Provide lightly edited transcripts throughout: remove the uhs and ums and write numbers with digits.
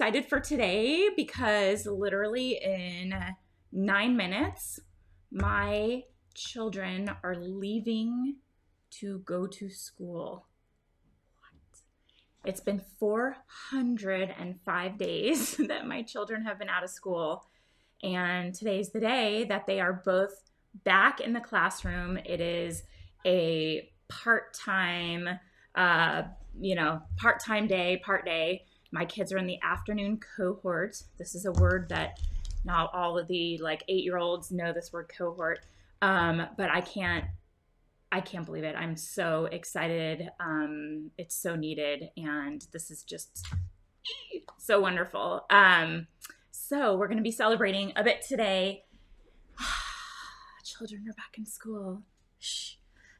excited for today because literally in 9 minutes, my children are leaving to go to school. It's been 405 days that my children have been out of school. And today's the day that they are both back in the classroom. It is a part-time, part-time day, part day. My kids are in the afternoon cohort. This is a word that not all of the 8-year-olds know this word cohort. But I can't believe it. I'm so excited. It's so needed. And this is just so wonderful. So we're going to be celebrating a bit today. Children are back in school. Shh.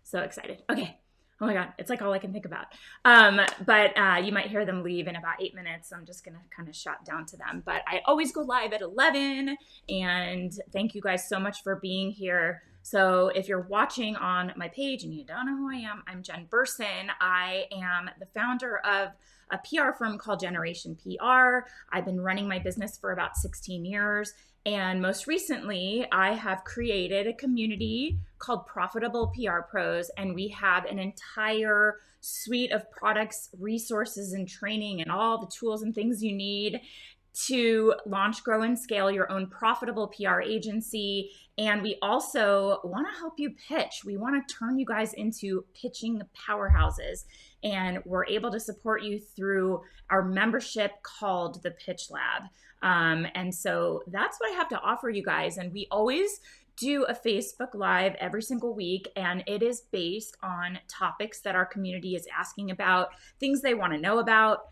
So excited. Okay. Oh my God. It's like all I can think about. But you might hear them leave in about 8 minutes. I'm just going to kind of shout down to them. But I always go live at 11. And thank you guys so much for being here. So if you're watching on my page and you don't know who I am, I'm Jen Burson. I am the founder of a PR firm called Generation PR. I've been running my business for about 16 years. And most recently, I have created a community called Profitable PR Pros. And we have an entire suite of products, resources, and training and all the tools and things you need to launch, grow, and scale your own profitable PR agency. And we also want to help you pitch. We want to turn you guys into pitching powerhouses. And we're able to support you through our membership called the Pitch Lab. And so that's what I have to offer you guys. And we always do a Facebook Live every single week, and it is based on topics that our community is asking about, things they want to know about.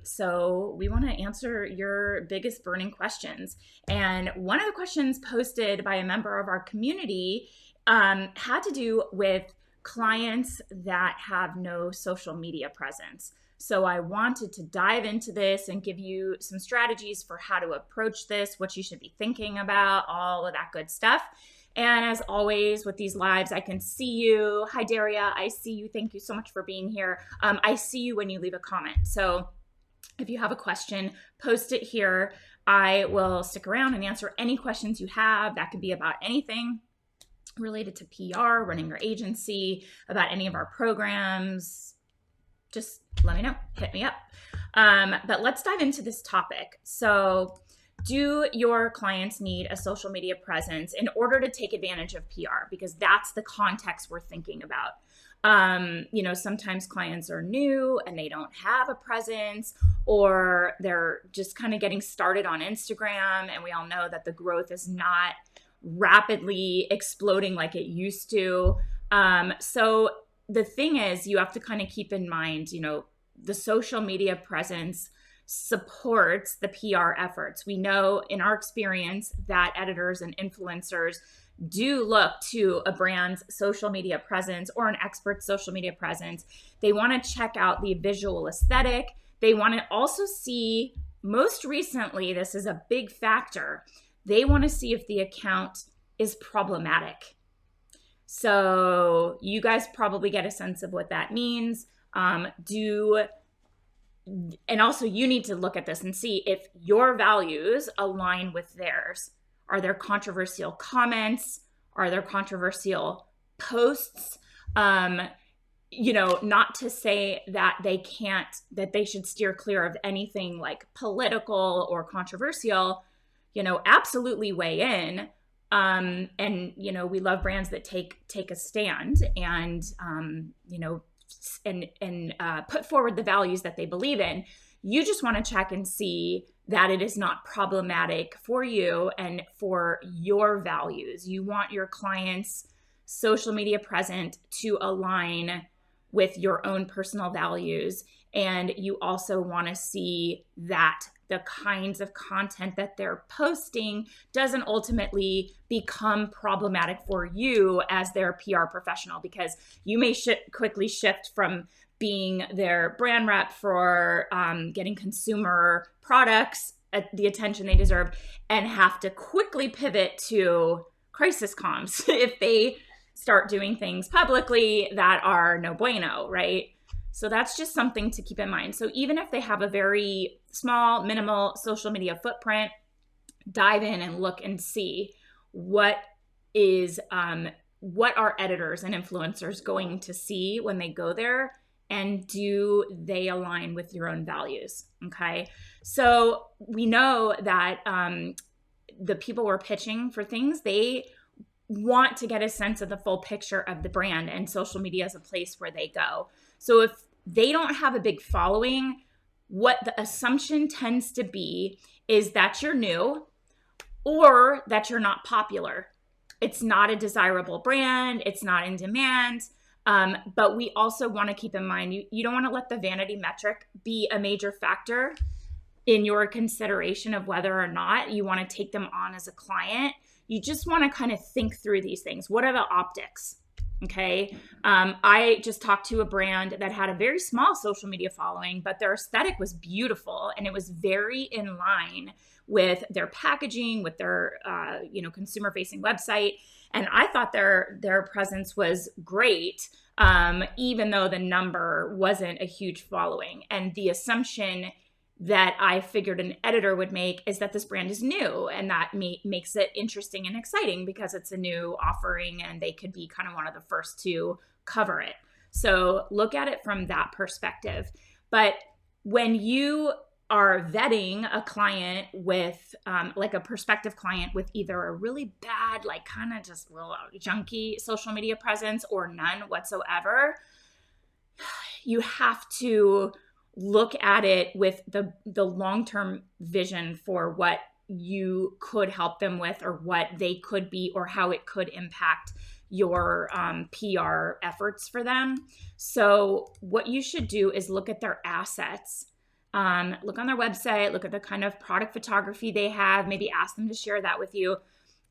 So we want to answer your biggest burning questions. And one of the questions posted by a member of our community had to do with clients that have no social media presence. So I wanted to dive into this and give you some strategies for how to approach this, what you should be thinking about, all of that good stuff. And as always with these lives, I can see you. Hi, Daria. I see you. Thank you so much for being here. I see you when you leave a comment. So if you have a question, post it here. I will stick around and answer any questions you have. That could be about anything related to PR, running your agency, about any of our programs. Just let me know. Hit me up. But let's dive into this topic. So do your clients need a social media presence in order to take advantage of PR? Because that's the context we're thinking about. Sometimes clients are new and they don't have a presence, or they're just kind of getting started on Instagram. And we all know that the growth is not rapidly exploding like it used to. So the thing is, you have to kind of keep in mind, the social media presence supports the PR efforts. We know in our experience that editors and influencers do look to a brand's social media presence or an expert's social media presence. They want to check out the visual aesthetic. They want to also see, most recently, this is a big factor, they want to see if the account is problematic. So you guys probably get a sense of what that means. And also you need to look at this and see if your values align with theirs. Are there controversial comments? Are there controversial posts? Not to say that they should steer clear of anything like political or controversial, absolutely weigh in. We love brands that take a stand and, put forward the values that they believe in. You just want to check and see that it is not problematic for you and for your values. You want your clients' social media presence to align with your own personal values. And you also want to see that the kinds of content that they're posting doesn't ultimately become problematic for you as their PR professional, because you may quickly shift from being their brand rep for getting consumer products at the attention they deserve and have to quickly pivot to crisis comms if they start doing things publicly that are no bueno, right? So that's just something to keep in mind. So even if they have a very small, minimal social media footprint, dive in and look and see what are editors and influencers going to see when they go there, and do they align with your own values? Okay. So we know that the people we're pitching for things, they want to get a sense of the full picture of the brand, and social media is a place where they go. So if they don't have a big following, what the assumption tends to be is that you're new or that you're not popular. It's not a desirable brand. It's not in demand. But we also want to keep in mind, you don't want to let the vanity metric be a major factor in your consideration of whether or not you want to take them on as a client. You just want to kind of think through these things. What are the optics? Okay. I just talked to a brand that had a very small social media following, but their aesthetic was beautiful, and it was very in line with their packaging, with their consumer facing website. And I thought their presence was great, even though the number wasn't a huge following. And the assumption that I figured an editor would make is that this brand is new, and that makes it interesting and exciting because it's a new offering and they could be kind of one of the first to cover it. So look at it from that perspective. But when you are vetting a client with like a prospective client with either a really bad, like kind of just real junky social media presence or none whatsoever, you have to look at it with the long-term vision for what you could help them with, or what they could be, or how it could impact your PR efforts for them. So what you should do is look at their assets. Look on their website, look at the kind of product photography they have, maybe ask them to share that with you,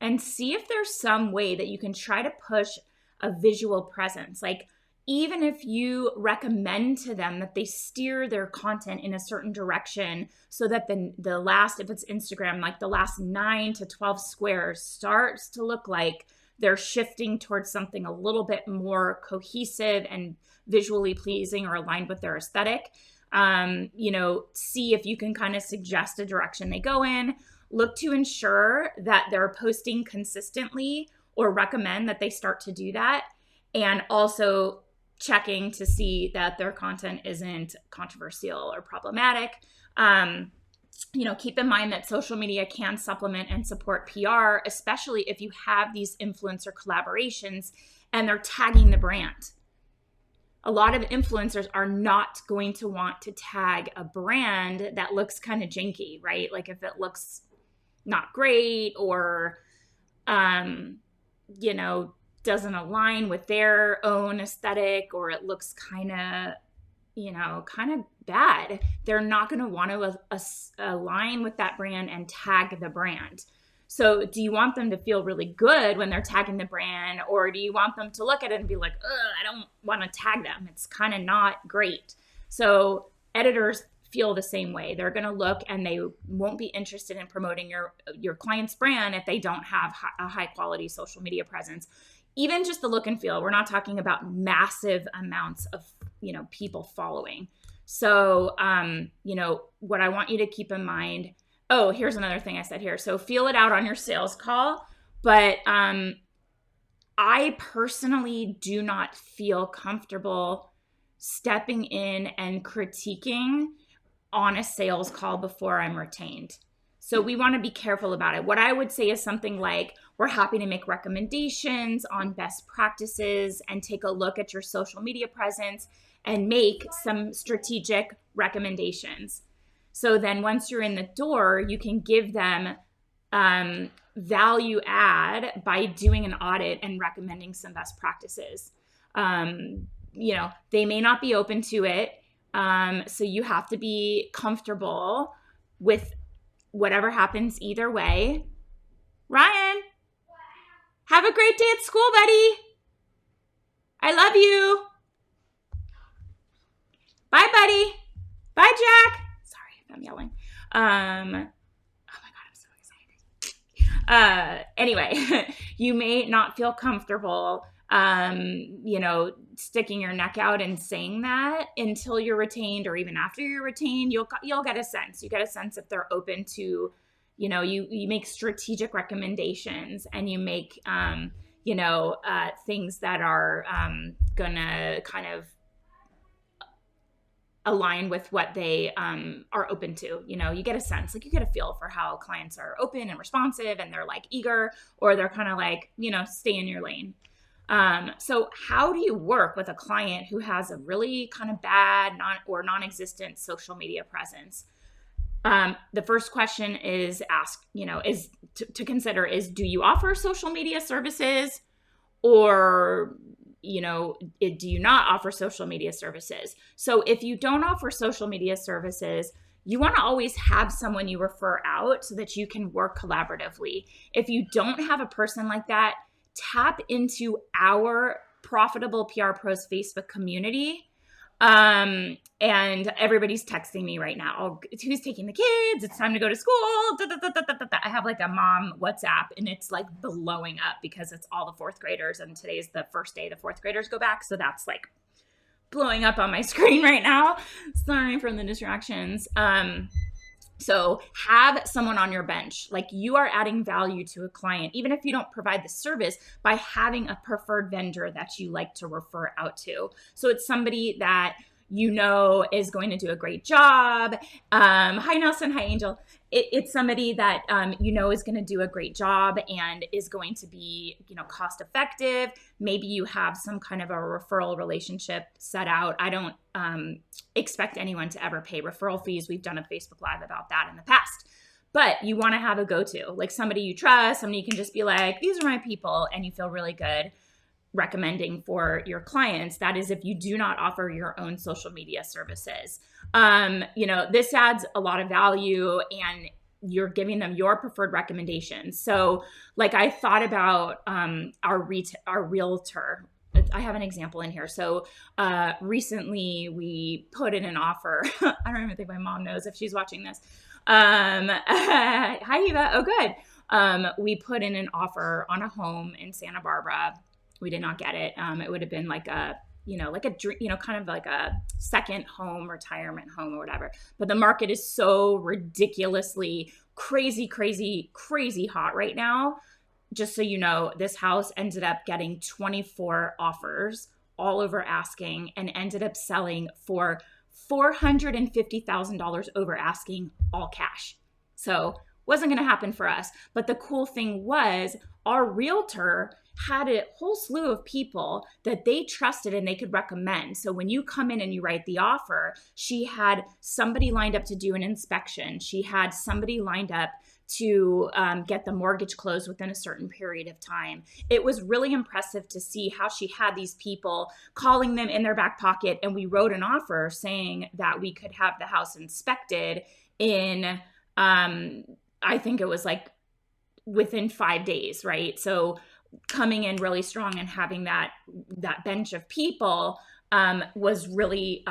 and see if there's some way that you can try to push a visual presence. Like, even if you recommend to them that they steer their content in a certain direction so that the last, if it's Instagram, like the last 9 to 12 squares starts to look like they're shifting towards something a little bit more cohesive and visually pleasing or aligned with their aesthetic. See if you can kind of suggest a direction they go in. Look to ensure that they're posting consistently, or recommend that they start to do that. And also checking to see that their content isn't controversial or problematic. Keep in mind that social media can supplement and support PR, especially if you have these influencer collaborations and they're tagging the brand. A lot of influencers are not going to want to tag a brand that looks kind of janky, right? Like if it looks not great, or, doesn't align with their own aesthetic, or it looks kind of bad, they're not going to want to align with that brand and tag the brand. So do you want them to feel really good when they're tagging the brand, or do you want them to look at it and be like, I don't want to tag them, it's kind of not great? So editors feel the same way. They're going to look and they won't be interested in promoting your client's brand if they don't have a high quality social media presence. Even just the look and feel. We're not talking about massive amounts of, people following. So, what I want you to keep in mind. Oh, here's another thing I said here. So feel it out on your sales call. But I personally do not feel comfortable stepping in and critiquing on a sales call before I'm retained. So we want to be careful about it. What I would say is something like, we're happy to make recommendations on best practices and take a look at your social media presence and make some strategic recommendations. So then once you're in the door, you can give them value add by doing an audit and recommending some best practices. They may not be open to it. So you have to be comfortable with whatever happens either way. Ryan, have a great day at school, buddy. I love you. Bye, buddy. Bye, Jack. Sorry if I'm yelling. Oh my God, I'm so excited. Anyway, you may not feel comfortable sticking your neck out and saying that until you're retained, or even after you're retained, you'll get a sense. You get a sense if they're open to, you make strategic recommendations, and you make, things that are gonna kind of align with what they are open to. You get a sense, like you get a feel for how clients are open and responsive, and they're like eager, or they're kind of like, stay in your lane. So how do you work with a client who has a really kind of bad non-existent social media presence? The first question is to consider is, do you offer social media services, or do you not offer social media services? So if you don't offer social media services, you want to always have someone you refer out so that you can work collaboratively. If you don't have a person like that, tap into our Profitable PR Pros Facebook community. And everybody's texting me right now. Who's taking the kids? It's time to go to school. I have like a mom WhatsApp, and it's like blowing up because it's all the fourth graders, and today's the first day the fourth graders go back. So that's like blowing up on my screen right now. Sorry for the distractions. So have someone on your bench. Like, you are adding value to a client, even if you don't provide the service, by having a preferred vendor that you like to refer out to. So it's somebody that is going to do a great job. Hi, Nelson. Hi, Angel. It's somebody that is going to do a great job and is going to be cost effective. Maybe you have some kind of a referral relationship set out. I don't expect anyone to ever pay referral fees. We've done a Facebook Live about that in the past. But you want to have a go-to, like somebody you trust, somebody you can just be like, these are my people, and you feel really good recommending for your clients. That is if you do not offer your own social media services. This adds a lot of value, and you're giving them your preferred recommendations. So like, I thought about our realtor. I have an example in here. So recently we put in an offer. I don't even think my mom knows if she's watching this. Hi, Eva. Oh, good. We put in an offer on a home in Santa Barbara. We did not get it. It would have been like a kind of like a second home, retirement home or whatever. But the market is so ridiculously crazy hot right now. Just so you know, this house ended up getting 24 offers, all over asking, and ended up selling for $450,000 over asking, all cash. So wasn't going to happen for us. But the cool thing was, our realtor had a whole slew of people that they trusted and they could recommend. So when you come in and you write the offer, she had somebody lined up to do an inspection. She had somebody lined up to get the mortgage closed within a certain period of time. It was really impressive to see how she had these people calling them in their back pocket. And we wrote an offer saying that we could have the house inspected in, I think it was like within 5 days, right? So coming in really strong and having that bench of people was really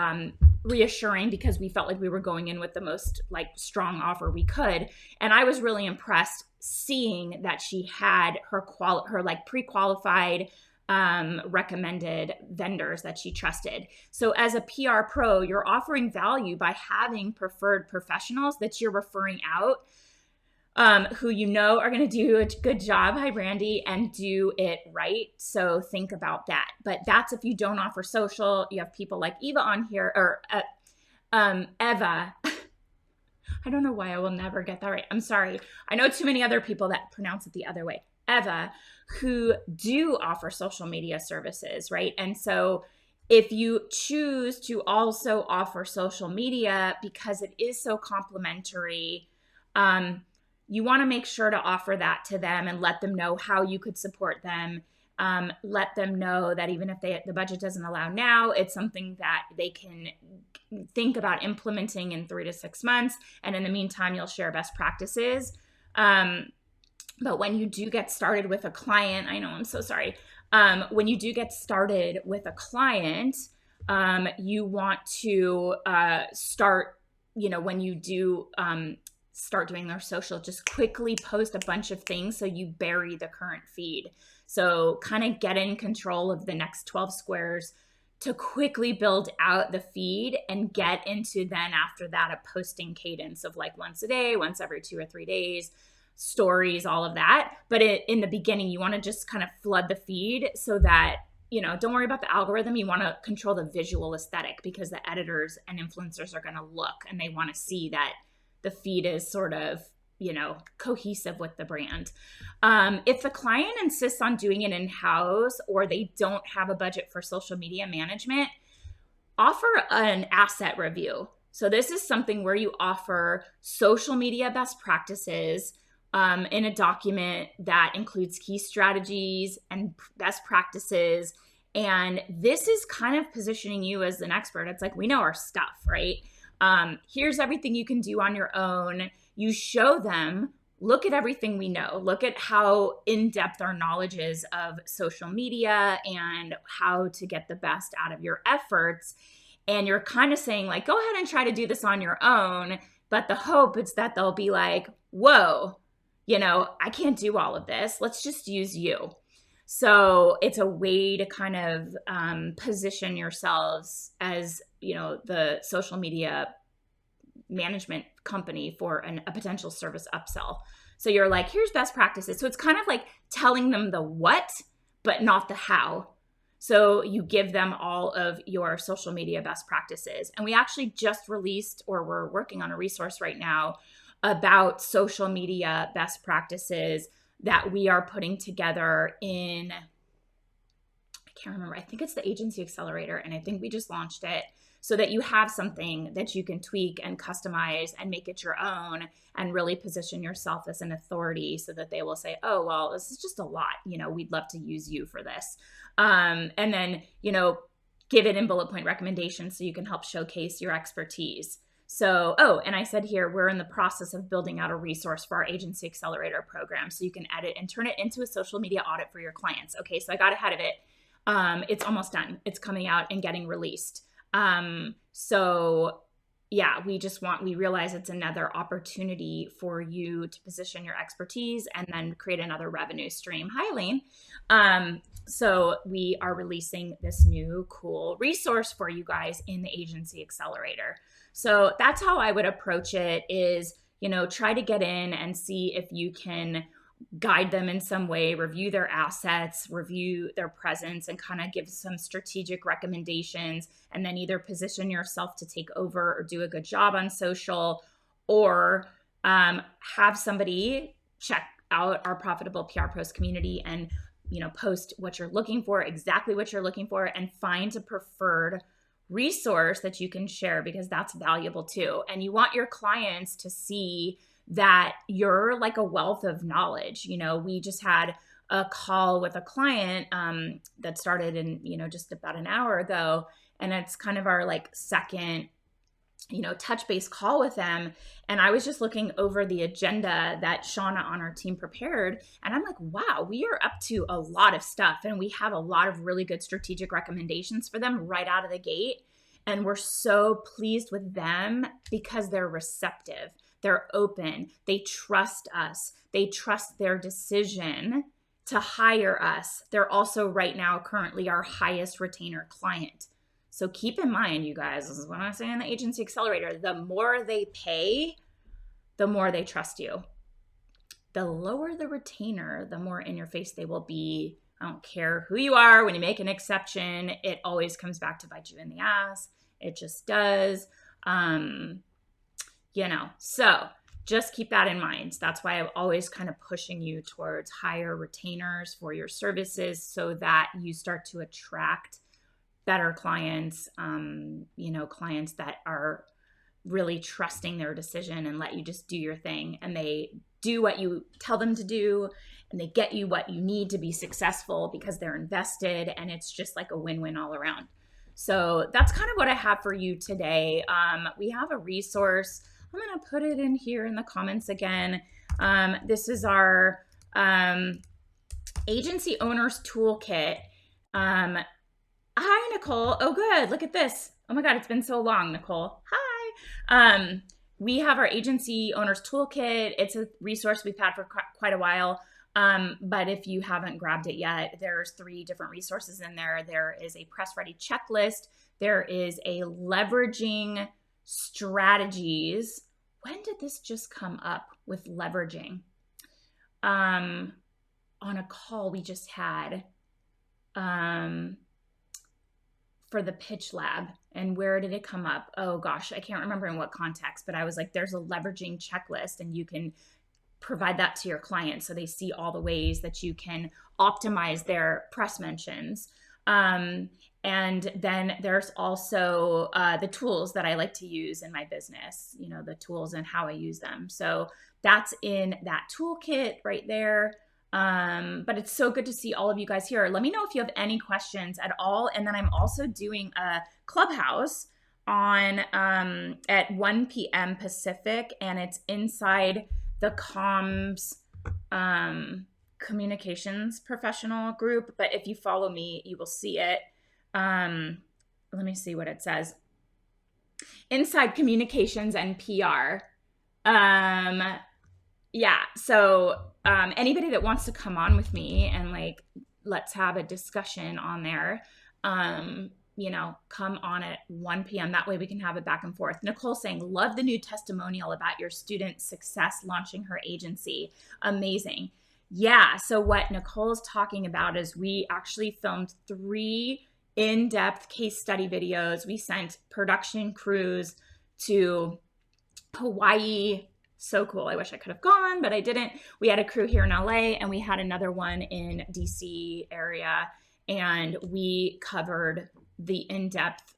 reassuring, because we felt like we were going in with the most like strong offer we could. And I was really impressed seeing that she had her like pre-qualified recommended vendors that she trusted. So as a PR pro, you're offering value by having preferred professionals that you're referring out, who are going to do a good job, hi Brandy, and do it right. So think about that. But that's if you don't offer social. You have people like Eva on here, or Eva. I don't know why I will never get that right. I'm sorry. I know too many other people that pronounce it the other way. Eva, who do offer social media services, right? And so if you choose to also offer social media, because it is so complementary, you want to make sure to offer that to them and let them know how you could support them. Let them know that even if the budget doesn't allow now, it's something that they can think about implementing in 3 to 6 months. And in the meantime, you'll share best practices. But when you do get started with a client, I know, I'm so sorry. When you do get started with a client, you want to start, when you do start doing their social, just quickly post a bunch of things so you bury the current feed. So kind of get in control of the next 12 squares to quickly build out the feed and get into then after that a posting cadence of like once a day, once every 2 or 3 days, stories, all of that. But in the beginning, you want to just kind of flood the feed so that, don't worry about the algorithm. You want to control the visual aesthetic because the editors and influencers are going to look and they want to see that the feed is sort of, cohesive with the brand. If the client insists on doing it in-house or they don't have a budget for social media management, offer an asset review. So this is something where you offer social media best practices in a document that includes key strategies and best practices. And this is kind of positioning you as an expert. It's like, we know our stuff, right? Here's everything you can do on your own. You show them, look at everything we know. Look at how in-depth our knowledge is of social media and how to get the best out of your efforts. And you're kind of saying like, go ahead and try to do this on your own. But the hope is that they'll be like, whoa, I can't do all of this. Let's just use you. So it's a way to kind of position yourselves as, the social media management company for a potential service upsell. So you're like, here's best practices. So it's kind of like telling them the what, but not the how. So you give them all of your social media best practices. And we actually just released, or we're working on a resource right now about social media best practices that we are putting together in, I can't remember, I think it's the Agency Accelerator, and I think we just launched it so that you have something that you can tweak and customize and make it your own and really position yourself as an authority so that they will say, oh, well, this is just a lot. We'd love to use you for this. And then, give it in bullet point recommendations so you can help showcase your expertise. So, and I said here, we're in the process of building out a resource for our Agency Accelerator program so you can edit and turn it into a social media audit for your clients. Okay, so I got ahead of it. It's almost done. It's coming out and getting released. So yeah, we realize it's another opportunity for you to position your expertise and then create another revenue stream. Hi, Elaine. So we are releasing this new cool resource for you guys in the Agency Accelerator. So that's how I would approach it is, try to get in and see if you can guide them in some way, review their assets, review their presence, and kind of give some strategic recommendations, and then either position yourself to take over or do a good job on social, or have somebody check out our Profitable PR Pros community and post what you're looking for, exactly what you're looking for, and find a preferred resource that you can share because that's valuable too. And you want your clients to see that you're like a wealth of knowledge. We just had a call with a client that started in, just about an hour ago. And it's kind of our like second, touch base call with them. And I was just looking over the agenda that Shauna on our team prepared. And I'm like, wow, we are up to a lot of stuff. And we have a lot of really good strategic recommendations for them right out of the gate. And we're so pleased with them because they're receptive. They're open. They trust us. They trust their decision to hire us. They're also right now currently our highest retainer client. So keep in mind, you guys, this is what I say in the Agency Accelerator, the more they pay, the more they trust you. The lower the retainer, the more in your face they will be. I don't care who you are. When you make an exception, it always comes back to bite you in the ass. It just does. So just keep that in mind. That's why I'm always kind of pushing you towards higher retainers for your services so that you start to attract better clients, clients that are really trusting their decision and let you just do your thing. And they do what you tell them to do and they get you what you need to be successful because they're invested, and it's just like a win-win all around. So that's kind of what I have for you today. We have a resource. I'm going to put it in here in the comments again. This is our Agency Owners Toolkit. Hi, Nicole. Oh, good. Look at this. Oh my God, it's been so long, Nicole. Hi. We have our Agency Owners Toolkit. It's a resource we've had for quite a while. But if you haven't grabbed it yet, there's 3 different resources in there. There is a press ready checklist. There is a leveraging strategies. When did this just come up with leveraging? On a call we just had for the pitch lab. And where did it come up? Oh gosh, I can't remember in what context, but I was like, there's a leveraging checklist and you can provide that to your clients so they see all the ways that you can optimize their press mentions. And then there's also the tools that I like to use in my business, the tools and how I use them. So that's in that toolkit right there. But it's so good to see all of you guys here. Let me know if you have any questions at all. And then I'm also doing a clubhouse on at 1 p.m. Pacific, and it's inside the comms communications professional group. But if you follow me, you will see it. Let me see what it says. Inside communications and PR. Yeah. So anybody that wants to come on with me and like, let's have a discussion on there, come on at 1 p.m. That way we can have it back and forth. Nicole saying, love the new testimonial about your student's success launching her agency. Amazing. Yeah. So what Nicole's talking about is we actually filmed 3 in-depth case study videos. We sent production crews to Hawaii. So cool. I wish I could have gone, but I didn't. We had a crew here in LA and we had another one in DC area. And we covered the in-depth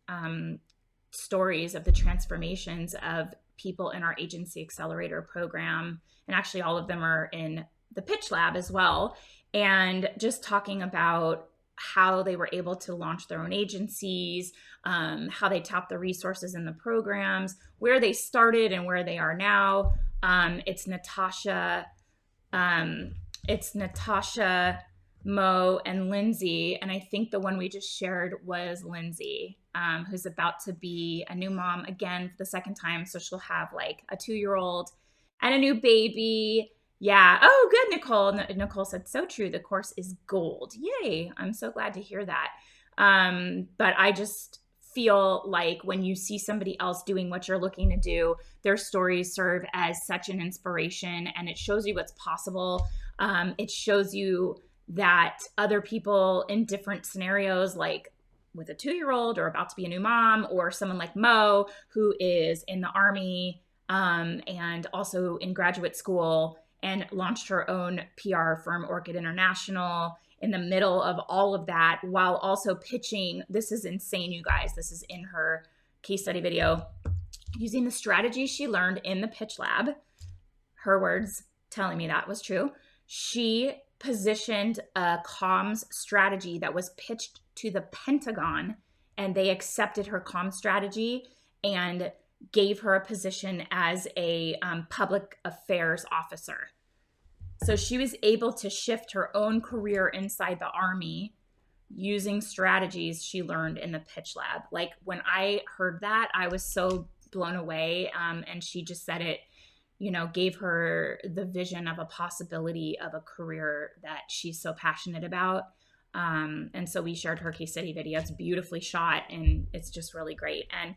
stories of the transformations of people in our agency accelerator program. And actually all of them are in the pitch lab as well. And just talking about how they were able to launch their own agencies, how they tapped the resources in the programs, where they started and where they are now. It's Natasha, Mo, and Lindsay. And I think the one we just shared was Lindsay, who's about to be a new mom again for the second time. So she'll have like a 2-year-old and a new baby. Yeah. Oh, good, Nicole. Nicole said, so true. The course is gold. Yay. I'm so glad to hear that. But I just feel like when you see somebody else doing what you're looking to do, their stories serve as such an inspiration, and it shows you what's possible. It shows you that other people in different scenarios, like with a 2-year-old or about to be a new mom, or someone like Mo, who is in the Army and also in graduate school, and launched her own PR firm, Orchid International, in the middle of all of that, while also pitching. This is insane, you guys. This is in her case study video. Using the strategies she learned in the pitch lab, her words telling me that was true, she positioned a comms strategy that was pitched to the Pentagon, and they accepted her comms strategy and gave her a position as a public affairs officer. So she was able to shift her own career inside the Army using strategies she learned in the pitch lab. Like when I heard that, I was so blown away. And she just said it, gave her the vision of a possibility of a career that she's so passionate about. And so we shared her case study video. It's beautifully shot and it's just really great. And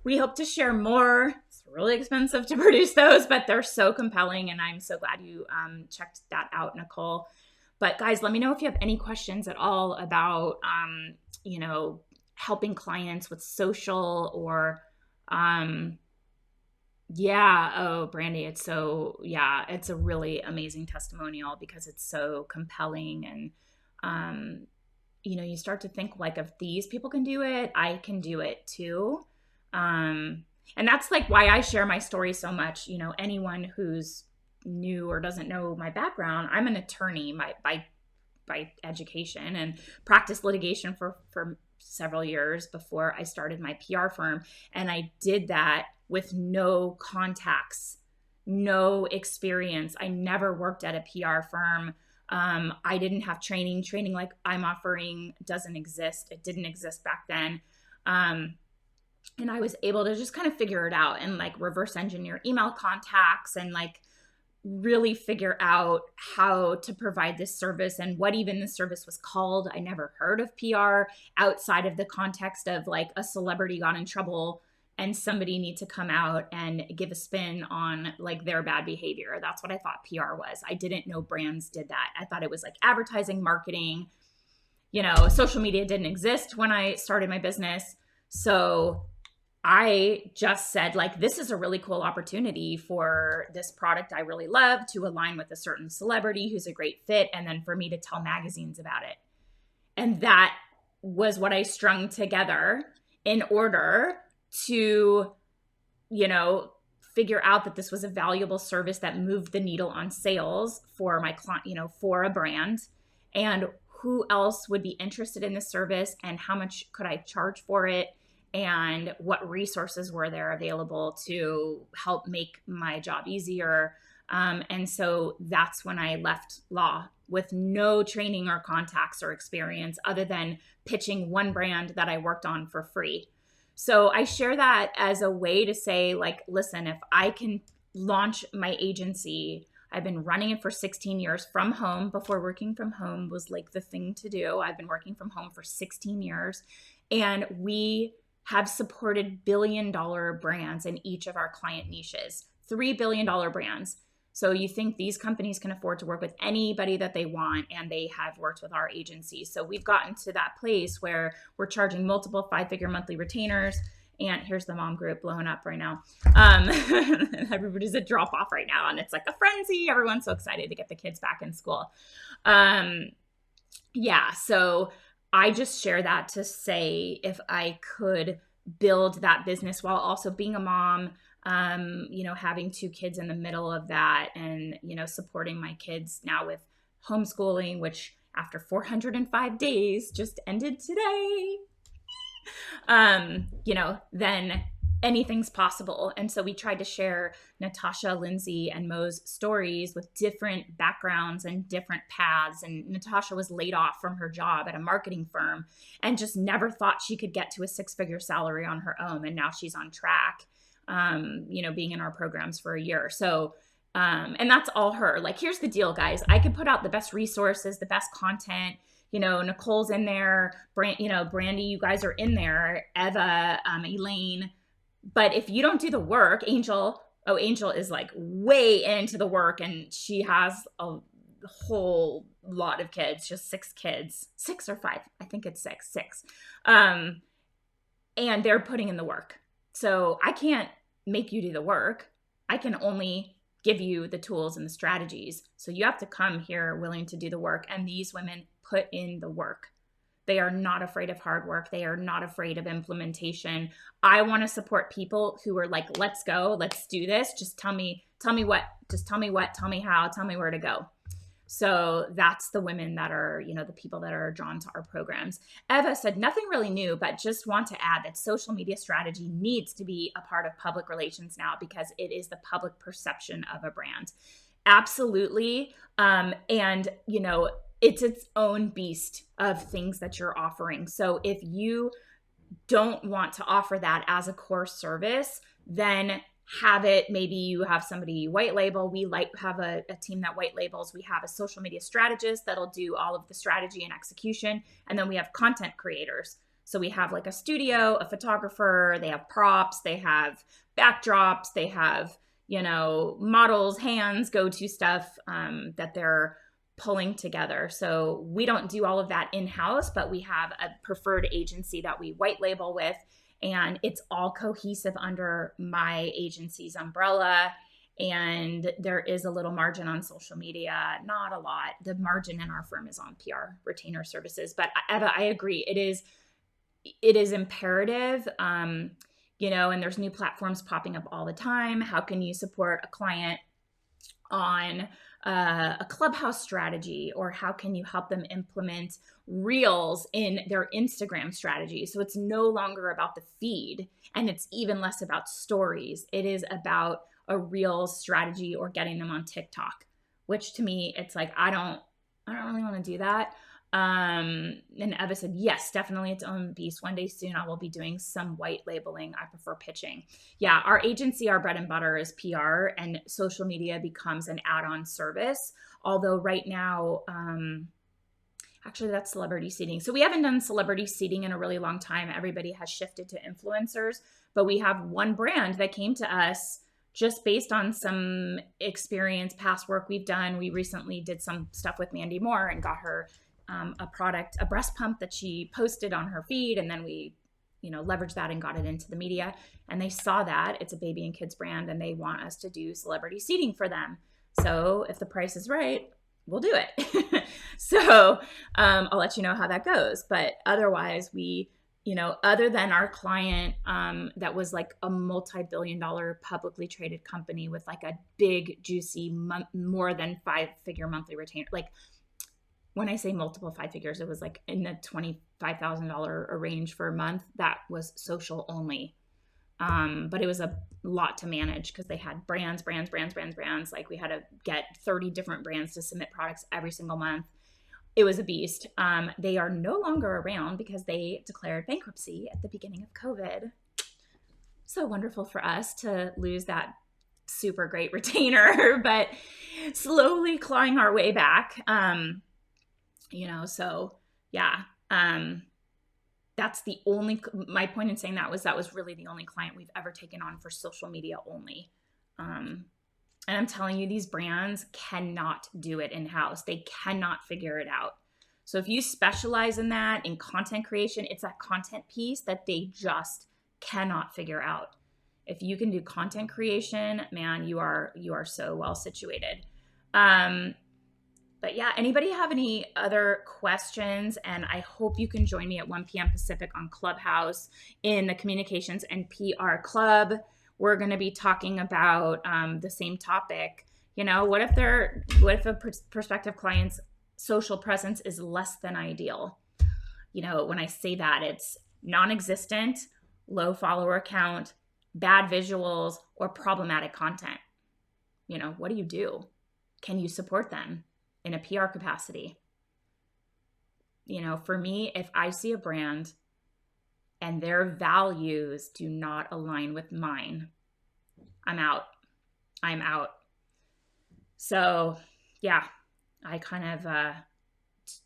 we hope to share more. It's really expensive to produce those, but they're so compelling. And I'm so glad you checked that out, Nicole. But guys, let me know if you have any questions at all about, helping clients with social or, Brandy, it's a really amazing testimonial because it's so compelling. And, you start to think like, if these people can do it, I can do it too. And that's like why I share my story so much. Anyone who's new or doesn't know my background, I'm an attorney by education and practiced litigation for several years before I started my PR firm. And I did that with no contacts, no experience. I never worked at a PR firm. I didn't have training like I'm offering doesn't exist. It didn't exist back then. And I was able to just kind of figure it out and like reverse engineer email contacts and like really figure out how to provide this service and what even the service was called. I never heard of PR outside of the context of like a celebrity got in trouble and somebody need to come out and give a spin on like their bad behavior. That's what I thought PR was. I didn't know brands did that. I thought it was like advertising, marketing. Social media didn't exist when I started my business. So I just said, like, this is a really cool opportunity for this product I really love to align with a certain celebrity who's a great fit, and then for me to tell magazines about it. And that was what I strung together in order to, figure out that this was a valuable service that moved the needle on sales for my client, for a brand, and who else would be interested in this service and how much could I charge for it, and what resources were there available to help make my job easier. And so that's when I left law with no training or contacts or experience other than pitching one brand that I worked on for free. So I share that as a way to say, like, listen, if I can launch my agency, I've been running it for 16 years from home. Before, working from home was like the thing to do. I've been working from home for 16 years, and we have supported billion-dollar brands in each of our client niches, $3 billion brands. So you think these companies can afford to work with anybody that they want, and they have worked with our agency. So we've gotten to that place where we're charging multiple 5-figure monthly retainers. And here's the mom group blowing up right now. Everybody's a drop off right now, and it's like a frenzy. Everyone's so excited to get the kids back in school. So I just share that to say, if I could build that business while also being a mom, having 2 kids in the middle of that, and, supporting my kids now with homeschooling, which after 405 days just ended today, then anything's possible. And so we tried to share Natasha, Lindsay, and Mo's stories with different backgrounds and different paths. And Natasha was laid off from her job at a marketing firm and just never thought she could get to a 6-figure salary on her own. And now she's on track, being in our programs for a year. So, and that's all her. Like, here's the deal, guys. I could put out the best resources, the best content. Nicole's in there, Brandy, you guys are in there, Eva, Elaine. But if you don't do the work, Angel is like way into the work, and she has a whole lot of kids, just 6 kids, 6 or 5. I think it's 6. And they're putting in the work. So I can't make you do the work. I can only give you the tools and the strategies. So you have to come here willing to do the work. And these women put in the work. They are not afraid of hard work. They are not afraid of implementation. I want to support people who are like, let's go, let's do this. Just tell me what, tell me how, tell me where to go. So that's the women that are, the people that are drawn to our programs. Eva said, nothing really new, but just want to add that social media strategy needs to be a part of public relations now, because it is the public perception of a brand. Absolutely. It's its own beast of things that you're offering. So if you don't want to offer that as a core service, then have it. Maybe you have somebody white label. We have a team that white labels. We have a social media strategist that'll do all of the strategy and execution. And then we have content creators. So we have like a studio, a photographer, they have props, they have backdrops, they have, models, hands, go-to stuff that they're pulling together. So we don't do all of that in-house, but we have a preferred agency that we white label with, and it's all cohesive under my agency's umbrella. And there is a little margin on social media, not a lot. The margin in our firm is on PR retainer services. But Eva, I agree. It is imperative, and there's new platforms popping up all the time. How can you support a client on a Clubhouse strategy, or how can you help them implement reels in their Instagram strategy? So it's no longer about the feed, and it's even less about stories. It is about a reel strategy, or getting them on TikTok, which to me, it's like, I don't really want to do that. And Eva said, yes, definitely its own beast. One day soon, I will be doing some white labeling. I prefer pitching. Yeah, our agency, our bread and butter is PR, and social media becomes an add-on service. Although right now, actually, that's celebrity seating. So we haven't done celebrity seating in a really long time. Everybody has shifted to influencers, but we have one brand that came to us just based on some experience, past work we've done. We recently did some stuff with Mandy Moore and got her a product, a breast pump that she posted on her feed. And then we, leveraged that and got it into the media. And they saw that it's a baby and kids brand and they want us to do celebrity seating for them. So if the price is right, we'll do it. So I'll let you know how that goes. But otherwise, we, other than our client that was like a multi-billion-dollar publicly traded company with like a big, juicy, more than 5-figure monthly retainer. Like when I say multiple 5 figures, it was like in the $25,000 range for a month. That was social only. But it was a lot to manage because they had brands. Like we had to get 30 different brands to submit products every single month. It was a beast. They are no longer around because they declared bankruptcy at the beginning of COVID. So wonderful for us to lose that super great retainer, but slowly clawing our way back. So yeah. That's the only, my point in saying that was really the only client we've ever taken on for social media only. And I'm telling you, these brands cannot do it in-house. They cannot figure it out. So if you specialize in that, in content creation, it's that content piece that they just cannot figure out. If you can do content creation, man, you are so well situated. But yeah, anybody have any other questions? And I hope you can join me at 1 p.m. Pacific on Clubhouse in the Communications and PR Club. We're going to be talking about the same topic. What if a prospective client's social presence is less than ideal? When I say that, it's non-existent, low follower count, bad visuals, or problematic content. What do you do? Can you support them in a PR capacity? For me, if I see a brand and their values do not align with mine, I'm out. So yeah, I kind of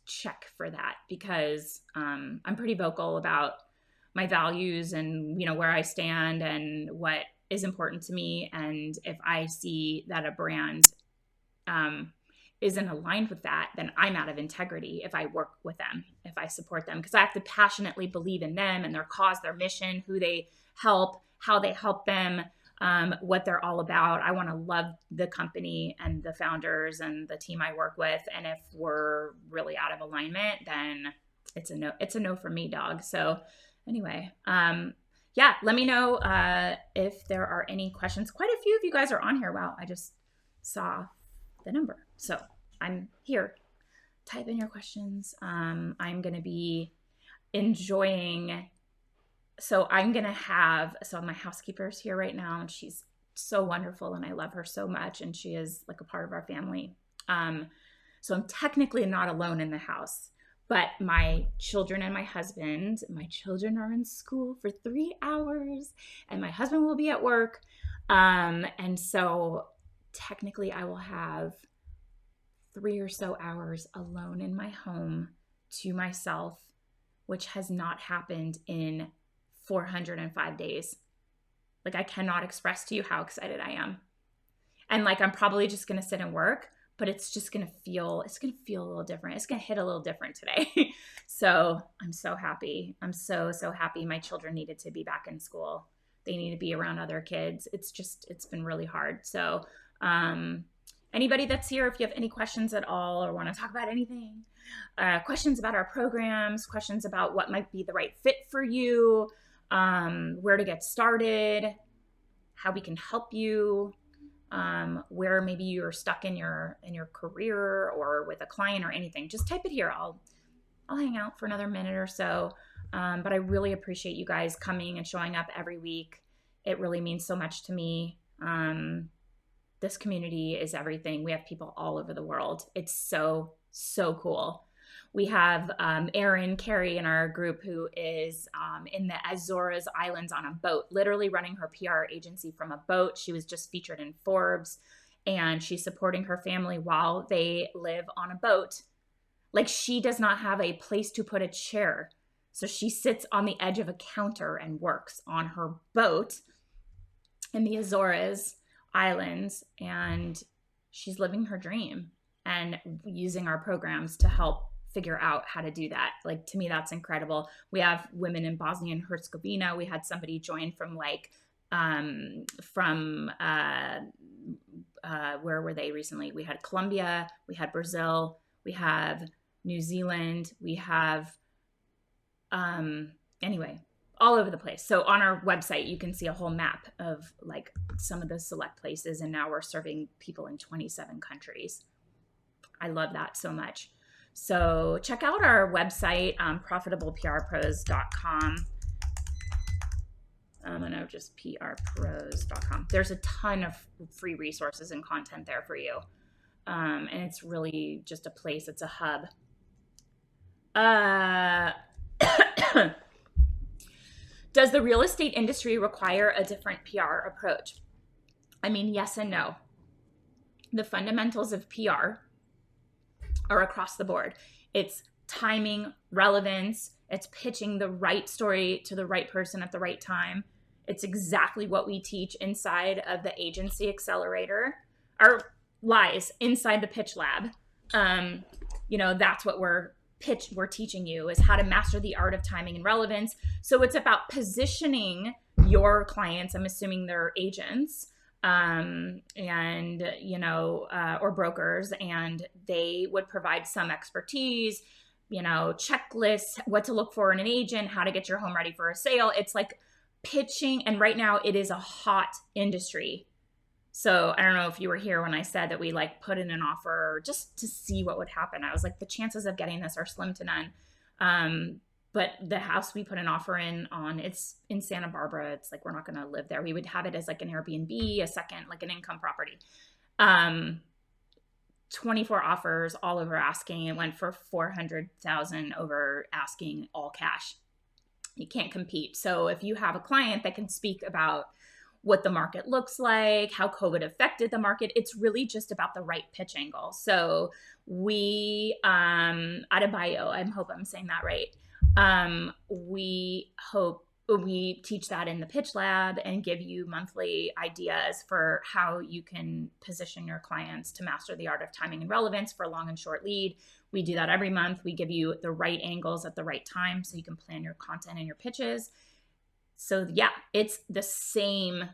check for that because I'm pretty vocal about my values and, where I stand and what is important to me. And if I see that a brand isn't aligned with that, then I'm out of integrity if I work with them, if I support them, because I have to passionately believe in them and their cause, their mission, who they help, how they help them, what they're all about. I want to love the company and the founders and the team I work with. And if we're really out of alignment, then it's a no for me, dog. So anyway, yeah, let me know if there are any questions. Quite a few of you guys are on here. Wow, I just saw the number. So I'm here. Type in your questions. I'm going to be enjoying. So my housekeeper's here right now and she's so wonderful and I love her so much. And she is like a part of our family. So I'm technically not alone in the house, but my children and my children are in school for 3 hours and my husband will be at work. And so technically I will have 3 or so hours alone in my home to myself, which has not happened in 405 days. Like I cannot express to you how excited I am. And like, I'm probably just going to sit and work, but it's going to feel a little different. It's going to hit a little different today. So I'm so happy. I'm so happy. My children needed to be back in school. They need to be around other kids. It's been really hard. So, anybody that's here, if you have any questions at all or want to talk about anything, questions about our programs, questions about what might be the right fit for you, where to get started, how we can help you, where maybe you're stuck in your career or with a client or anything, just type it here. I'll hang out for another minute or so. But I really appreciate you guys coming and showing up every week. It really means so much to me. This community is everything. We have people all over the world. It's so cool. We have Erin Carey in our group who is in the Azores Islands on a boat, literally running her PR agency from a boat. She was just featured in Forbes, and she's supporting her family while they live on a boat. Like, she does not have a place to put a chair. So she sits on the edge of a counter and works on her boat in the Azores Islands, and she's living her dream and using our programs to help figure out how to do that. Like, to me, that's incredible. We have women in Bosnia and Herzegovina. We had somebody join from where were they recently? We had Colombia, we had Brazil, we have New Zealand, we have anyway, all over the place. So on our website, you can see a whole map of like some of the select places. And now we're serving people in 27 countries. I love that so much. So check out our website, profitableprpros.com. I know, just prpros.com. There's a ton of free resources and content there for you. And it's really just a place. It's a hub. Does the real estate industry require a different PR approach? I mean, yes and no. The fundamentals of PR are across the board. It's timing, relevance, it's pitching the right story to the right person at the right time. It's exactly what we teach inside of the agency accelerator, or lies inside the pitch lab. That's what we're teaching you, is how to master the art of timing and relevance. So it's about positioning your clients. I'm assuming they're agents, or brokers, and they would provide some expertise, checklists, what to look for in an agent, how to get your home ready for a sale. It's like pitching. And right now it is a hot industry. So I don't know if you were here when I said that we like put in an offer just to see what would happen. I was like, the chances of getting this are slim to none. But the house we put an offer in on, it's in Santa Barbara. It's like, we're not going to live there. We would have it as like an Airbnb, a second, like an income property. 24 offers, all over asking. It went for $400,000 over asking, all cash. You can't compete. So if you have a client that can speak about what the market looks like, how COVID affected the market, it's really just about the right pitch angle. So we, Adebayo, I hope I'm saying that right. We teach that in the pitch lab and give you monthly ideas for how you can position your clients to master the art of timing and relevance for long and short lead. We do that every month. We give you the right angles at the right time so you can plan your content and your pitches. So yeah, it's the same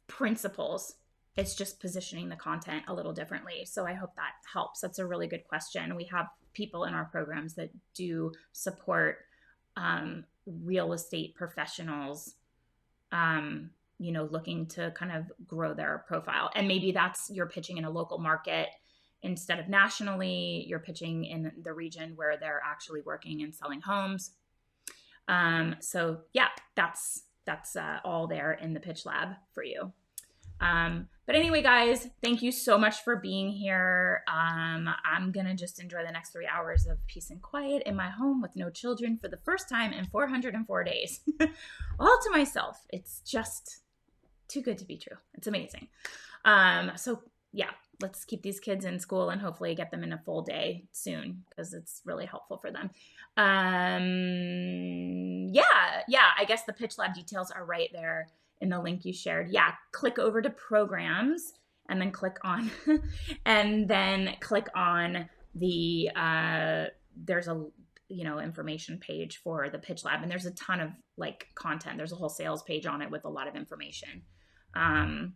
principles. It's just positioning the content a little differently. So I hope that helps. That's a really good question. We have people in our programs that do support real estate professionals, looking to kind of grow their profile. And maybe that's, you're pitching in a local market instead of nationally. You're pitching in the region where they're actually working and selling homes. So yeah, that's all there in the pitch lab for you. But anyway, guys, thank you so much for being here. I'm going to just enjoy the next 3 hours of peace and quiet in my home with no children for the first time in 404 days, all to myself. It's just too good to be true. It's amazing. So yeah, let's keep these kids in school and hopefully get them in a full day soon, because it's really helpful for them. I guess the pitch lab details are right there in the link you shared. Yeah, click over to programs and then click on the there's a information page for the pitch lab, and there's a ton of like content. There's a whole sales page on it with a lot of information. And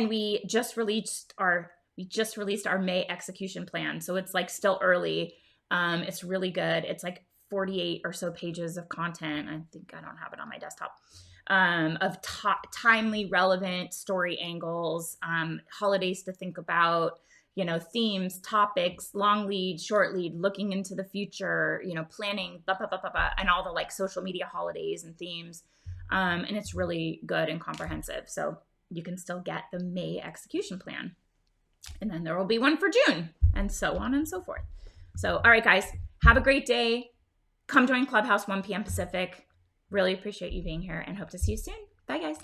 we just released our May execution plan. So it's like still early. It's really good. It's like 48 or so pages of content. I think I don't have it on my desktop, of timely, relevant story angles, holidays to think about, themes, topics, long lead, short lead, looking into the future, planning, blah, blah, blah, blah, blah, and all the like social media holidays and themes. And it's really good and comprehensive. So you can still get the May execution plan. And then there will be one for June, and so on and so forth. So, all right, guys, have a great day. Come join Clubhouse 1 p.m. Pacific. Really appreciate you being here and hope to see you soon. Bye, guys.